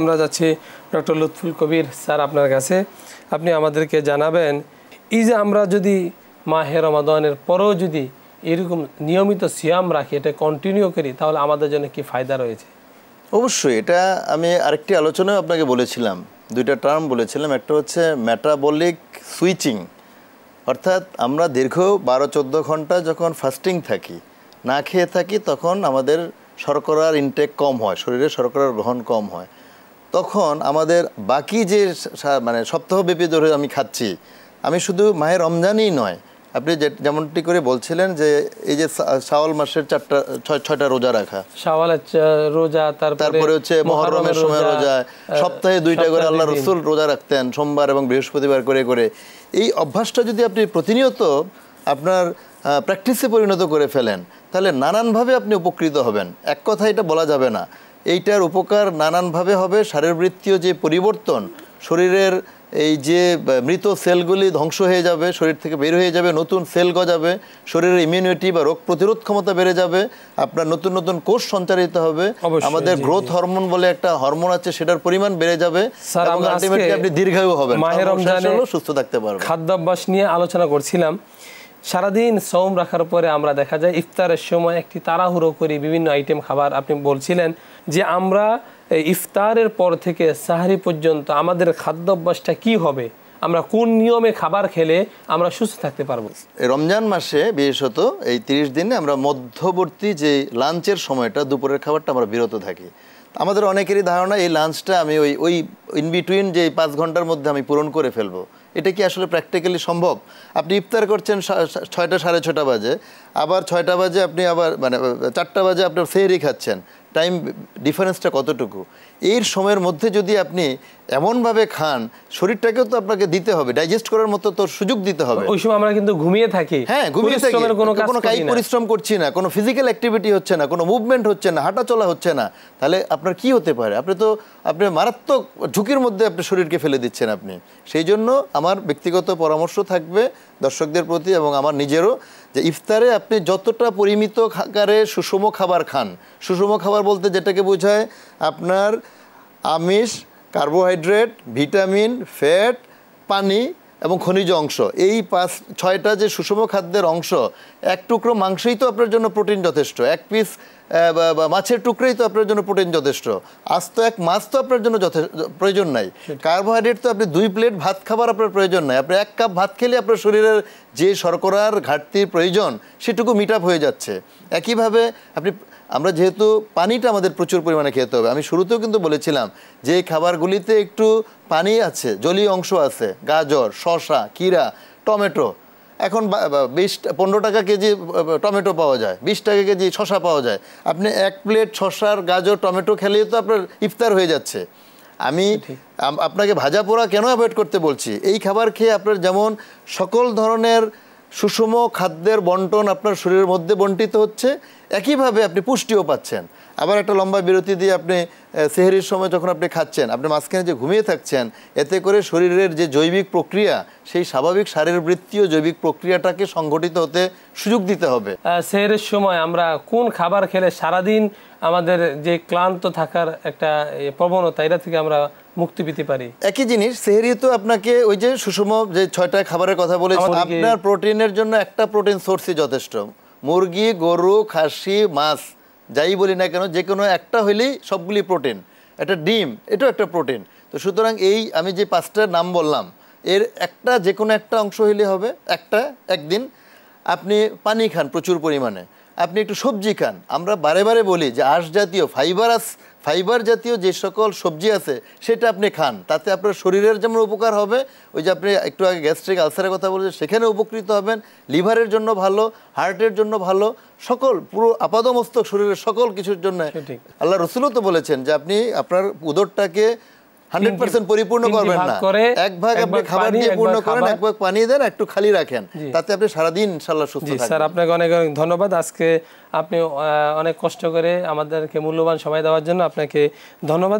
আমরা যাচ্ছি ডক্টর লুৎফুল কবির স্যার আপনার কাছে। আপনি আমাদেরকে জানাবেন, এই যে আমরা যদি মাহে রমাদানের পরেও যদি এরকম নিয়মিত সিয়াম রাখি, এটা কন্টিনিউ করি, তাহলে আমাদের জন্য কি ফায়দা রয়েছে? অবশ্যই এটা আমি আরেকটি আলোচনায় আপনাকে বলেছিলাম, দুইটা টার্ম বলেছিলাম। একটা হচ্ছে মেটাবলিক সুইচিং, অর্থাৎ আমরা দীর্ঘ 12-14 ঘন্টা যখন ফাস্টিং থাকি, না খেয়ে থাকি, তখন আমাদের শর্করার ইনটেক কম হয়, শরীরে শর্করার গ্রহণ কম হয়। তখন আমাদের বাকি যে মানে সপ্তাহব্যাপী ধরে আমি খাচ্ছি, আমি শুধু মাহে রমজানই নয়, আপনি যেমনটি করে বলছিলেন যে এই যে শাওয়াল মাসের 6টা রোজা রাখা, শাওয়ালের রোজা, তারপরে হচ্ছে মুহররমের সময় রোজা, সপ্তাহে 2টা করে আল্লাহ রাসূল রোজা রাখতেন, সোমবার এবং বৃহস্পতিবার করে করে। এই অভ্যাসটা যদি আপনি প্রতিনিয়ত আপনার প্র্যাকটিসে পরিণত করে ফেলেন, তাহলে নানানভাবে আপনি উপকৃত হবেন। এক কথা এটা বলা যাবে না, এইটার উপকার নানানভাবে হবে। শারীরবৃত্তীয় যে পরিবর্তন, শরীরের এই যে মৃত সেলগুলি ধ্বংস হয়ে যাবে, শরীর থেকে বের হয়ে যাবে, নতুন সেল গজাবে, শরীরের ইমিউনিটি বা রোগ প্রতিরোধ ক্ষমতা বেড়ে যাবে, আপনার নতুন নতুন কোষ সঞ্চারিত হবে, আমাদের গ্রোথ হরমোন বলে একটা হরমোন আছে, সেটার পরিমাণ বেড়ে যাবে, এবং আলটিমেটলি আপনি দীর্ঘায়ু হবেন, মাহে রমজানে সুস্থ থাকতে পারবেন। খাদ্যাভ্যাস নিয়ে আলোচনা করছিলাম। সারাদিন সওম রাখার পরে আমরা দেখা যায় ইফতারের সময় একটি তাড়াহুড়ো করি বিভিন্ন আইটেম খাবার। আপনি বলছিলেন যে আমরা ইফতারের পর থেকে সাহরি পর্যন্ত আমাদের খাদ্যাভ্যাসটা কি হবে, আমরা কোন নিয়মে খাবার খেলে আমরা সুস্থ থাকতে পারবো? রমজান মাসে বিশেষত এই 30 দিনে আমরা মধ্যবর্তী যে লাঞ্চের সময়টা, দুপুরের খাবারটা আমরা বিরত থাকি। আমাদের অনেকেরই ধারণা এই লাঞ্চটা আমি ওই ইন বিটুইন যে 5 ঘন্টার মধ্যে আমি পূরণ করে ফেলবো। এটা কি আসলে প্র্যাকটিক্যালি সম্ভব? আপনি ইফতার করছেন 6টা 6:30 বাজে, আবার 6টা বাজে আপনি আবার মানে 4টা বাজে আপনার সেহরি খাচ্ছেন, টাইম ডিফারেন্সটা কতটুকু? এর সময়ের মধ্যে যদি আপনি এমনভাবে খান, শরীরটাকেও তো আপনাকে দিতে হবে, ডাইজেস্ট করার মতো তো সুযোগ দিতে হবে। ওই সময় আমরা কিন্তু ঘুমিয়ে থাকি। হ্যাঁ, ঘুমিয়ে থাকি, কোনো কায়িক পরিশ্রম করছি না, কোনো ফিজিক্যাল অ্যাক্টিভিটি হচ্ছে না, কোনো মুভমেন্ট হচ্ছে না, হাঁটা চলা হচ্ছে না। তাহলে আপনার কি হতে পারে? আপনি মারাত্মক ঝুঁকির মধ্যে আপনি শরীরকে ফেলে দিচ্ছেন আপনি। সেই জন্য আমার ব্যক্তিগত পরামর্শ থাকবে দর্শকদের প্রতি এবং আমার নিজেরও, যে ইফতারে আপনি যতটা পরিমিত আকারে সুষম খাবার খান। সুষম খাবার বলতে যেটাকে বোঝায় আপনার আমিষ, কার্বোহাইড্রেট, ভিটামিন, ফ্যাট, পানি এবং খনিজ অংশ, এই 5-6টা যে সুষম খাদ্যের অংশ। এক টুকরো মাংসই তো আপনার জন্য প্রোটিন যথেষ্ট, এক পিস মাছের টুকরোই তো আপনার জন্য প্রোটিন যথেষ্ট, আস্ত এক মাছ তো আপনার জন্য প্রয়োজন নাই। কার্বোহাইড্রেট তো আপনি 2 প্লেট ভাত খাবার আপনার প্রয়োজন নাই, আপনি 1 কাপ ভাত খেলে আপনার শরীরের যে শর্করার ঘাটতির প্রয়োজন সেটুকু মিট আপ হয়ে যাচ্ছে। একইভাবে আমরা যেহেতু পানিটা আমাদের প্রচুর পরিমাণে খেতে হবে। আমি শুরুতেও কিন্তু বলেছিলাম যে এই খাবারগুলিতে একটু পানি আছে, জলীয় অংশ আছে, গাজর, শসা, কিরা, টমেটো। এখন 15 টাকা কেজি টমেটো পাওয়া যায়, 20 টাকা কেজি শসা পাওয়া যায়। আপনি 1 প্লেট শসার, গাজর, টমেটো খেলেই তো আপনার ইফতার হয়ে যাচ্ছে। আমি আপনাকে ভাজা পোড়া কেন অ্যাভয়েড করতে বলছি? এই খাবার খেয়ে আপনার যেমন সকল ধরনের সুষম খাদ্যের বন্টন আপনার শরীরের মধ্যে বন্টিত হচ্ছে, একইভাবে আপনি পুষ্টিও পাচ্ছেন। আবার একটা লম্বা বিরতি দিয়ে আপনি সেহরির সময় যখন আপনি খাচ্ছেন, আপনি মাঝখানে যে ঘুমিয়ে থাকছেন, এতে করে শরীরের যে জৈবিক প্রক্রিয়া, সেই স্বাভাবিক শারীরবৃত্তীয় জৈবিক প্রক্রিয়াটাকে সংগঠিত হতে সুযোগ দিতে হবে। সেহরির সময় আমরা কোন খাবার খেলে সারাদিন আমাদের যে ক্লান্ত থাকার একটা প্রবণতা, এটা থেকে আমরা মুক্তি পেতে পারি? একই জিনিস, সেহরি তো আপনাকে ওই যে সুষম যে 6টা খাবারের কথা বলেছি, আপনার প্রোটিনের জন্য একটা প্রোটিন সোর্সই যথেষ্ট। মুরগি, গরু, খাসি, মাছ, যাই বলি না কেন, যে কোনো একটা হইলেই সবগুলি প্রোটিন। একটা ডিম, এটাও একটা প্রোটিন। তো সুতরাং এই আমি যে 5টার নাম বললাম, এর একটা যে কোনো একটা অংশ হইলে হবে। একদিন আপনি পানি খান প্রচুর পরিমাণে, আপনি একটু সবজি খান। আমরা বারে বারে বলি যে আঁশ জাতীয়, ফাইবার জাতীয় যে সকল সবজি আছে সেটা আপনি খান, তাতে আপনার শরীরের যেমন উপকার হবে, ওই যে আপনি একটু আগে গ্যাস্ট্রিক আলসারের কথা বলেছেন, সেখানে উপকৃত হবেন, লিভারের জন্য ভালো, হার্টের জন্য ভালো, সকল পুরো আপাদমস্তক শরীরের সকল কিছুর জন্য। আল্লাহ রসুলও তো বলেছেন যে আপনি আপনার উদরটাকে 100% পরিপূর্ণ করবেন না, 1 ভাগ আপনি খাবার দিয়ে পূর্ণ করেন, 1 ভাগ পানি দেন, একটু খালি রাখেন, তাতে আপনি সারাদিন ইনশাআল্লাহ সুস্থ থাকবেন। স্যার, আপনাকে অনেক অনেক ধন্যবাদ। আজকে আপনি অনেক কষ্ট করে আমাদেরকে মূল্যবান সময় দেওয়ার জন্য আপনাকে ধন্যবাদ।